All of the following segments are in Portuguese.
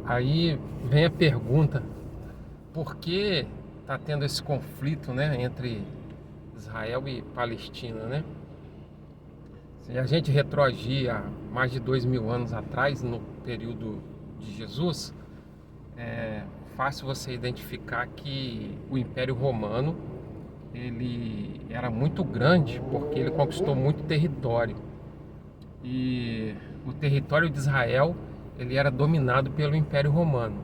Aí vem a pergunta, por que está tendo esse conflito, né, entre Israel e Palestina, né? Se a gente retroagir a mais de 2000 anos atrás, no período de Jesus, é fácil você identificar que o Império Romano ele era muito grande porque ele conquistou muito território. E o território de Israel ele era dominado pelo Império Romano.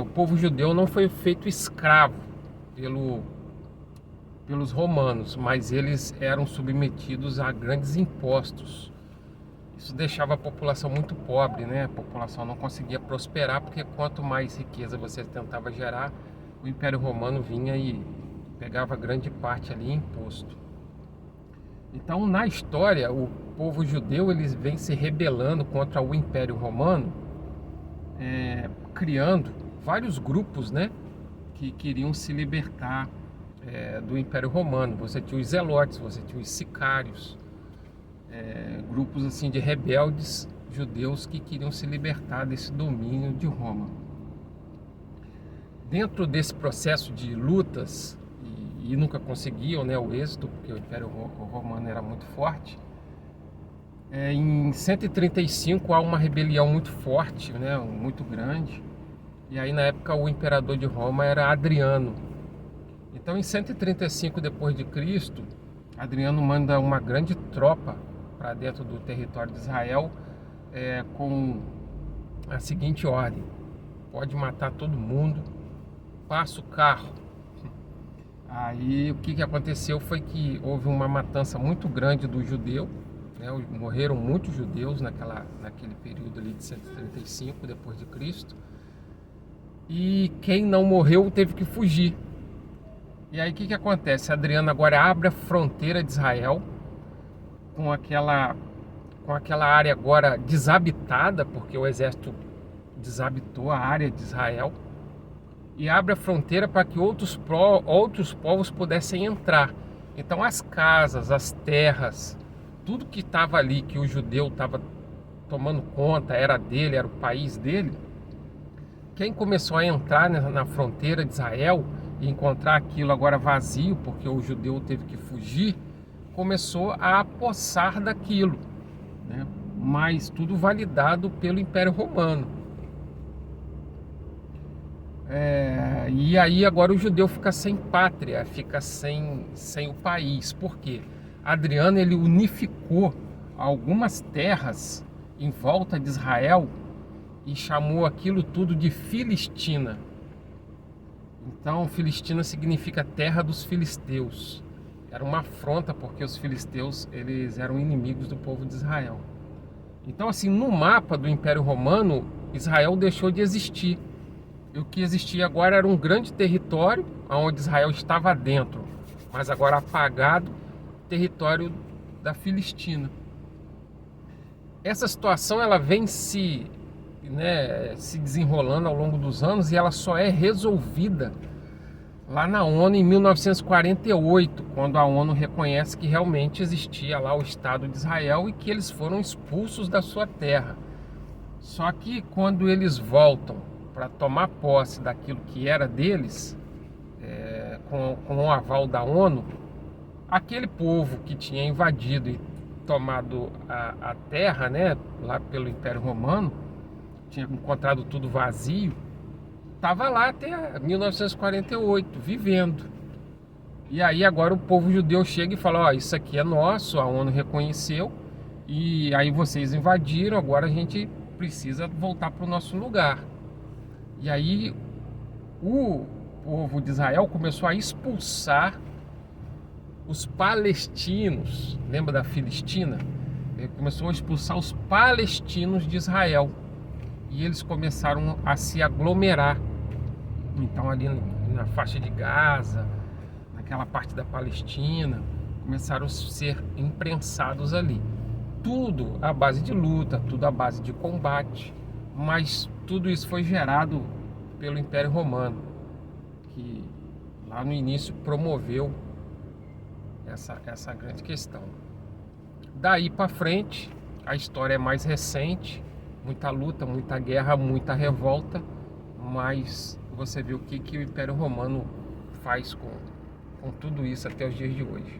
O povo judeu não foi feito escravo pelos romanos, mas eles eram submetidos a grandes impostos. Isso deixava a população muito pobre, né? A população não conseguia prosperar porque quanto mais riqueza você tentava gerar, o Império Romano vinha e pegava grande parte ali em imposto. Então, na história, o povo judeu eles vem se rebelando contra o Império Romano, criando vários grupos, né, que queriam se libertar do Império Romano. Você tinha os zelotes, você tinha os sicários, grupos assim de rebeldes judeus que queriam se libertar desse domínio de Roma. Dentro desse processo de lutas, e nunca conseguiam, né, o êxito, porque o Império Romano era muito forte, em 135 há uma rebelião muito forte, né, muito grande, e aí na época o imperador de Roma era Adriano. Então em 135 depois de Cristo, Adriano manda uma grande tropa para dentro do território de Israel, com a seguinte ordem: pode matar todo mundo, passa o carro. Aí o que aconteceu foi que houve uma matança muito grande do judeu, né? Morreram muitos judeus naquele período ali de 135 depois de Cristo. E quem não morreu teve que fugir. E aí o que acontece? Adriano agora abre a fronteira de Israel com aquela área agora desabitada, porque o exército desabitou a área de Israel, e abre a fronteira para que outros povos pudessem entrar. Então as casas, as terras, tudo que estava ali, que o judeu estava tomando conta, era dele, era o país dele, quem começou a entrar na fronteira de Israel e encontrar aquilo agora vazio, porque o judeu teve que fugir, começou a apossar daquilo, né? Mas tudo validado pelo Império Romano. E aí agora o judeu fica sem pátria, fica sem o país. Por quê? Adriano ele unificou algumas terras em volta de Israel e chamou aquilo tudo de Filistina. Então Filistina significa terra dos filisteus. Era uma afronta porque os filisteus eles eram inimigos do povo de Israel. Então assim, no mapa do Império Romano, Israel deixou de existir. E o que existia agora era um grande território, onde Israel estava dentro, mas agora apagado, território da Filistina. Essa situação ela vem se desenrolando ao longo dos anos e ela só é resolvida lá na ONU em 1948, quando a ONU reconhece que realmente existia lá o Estado de Israel e que eles foram expulsos da sua terra. Só que quando eles voltam para tomar posse daquilo que era deles, com o aval da ONU, aquele povo que tinha invadido e tomado a terra, né, lá pelo Império Romano, tinha encontrado tudo vazio, estava lá até 1948, vivendo. E aí agora o povo judeu chega e fala: ó, isso aqui é nosso, a ONU reconheceu, e aí vocês invadiram, agora a gente precisa voltar para o nosso lugar. E aí o povo de Israel começou a expulsar os palestinos. Lembra da Filistina? Ele começou a expulsar os palestinos de Israel. E eles começaram a se aglomerar. Então ali na faixa de Gaza, naquela parte da Palestina, começaram a ser imprensados ali. Tudo à base de luta, tudo à base de combate. Mas tudo isso foi gerado pelo Império Romano, que lá no início promoveu essa grande questão. Daí para frente, a história é mais recente, muita luta, muita guerra, muita revolta, mas você vê o que o Império Romano faz com tudo isso até os dias de hoje.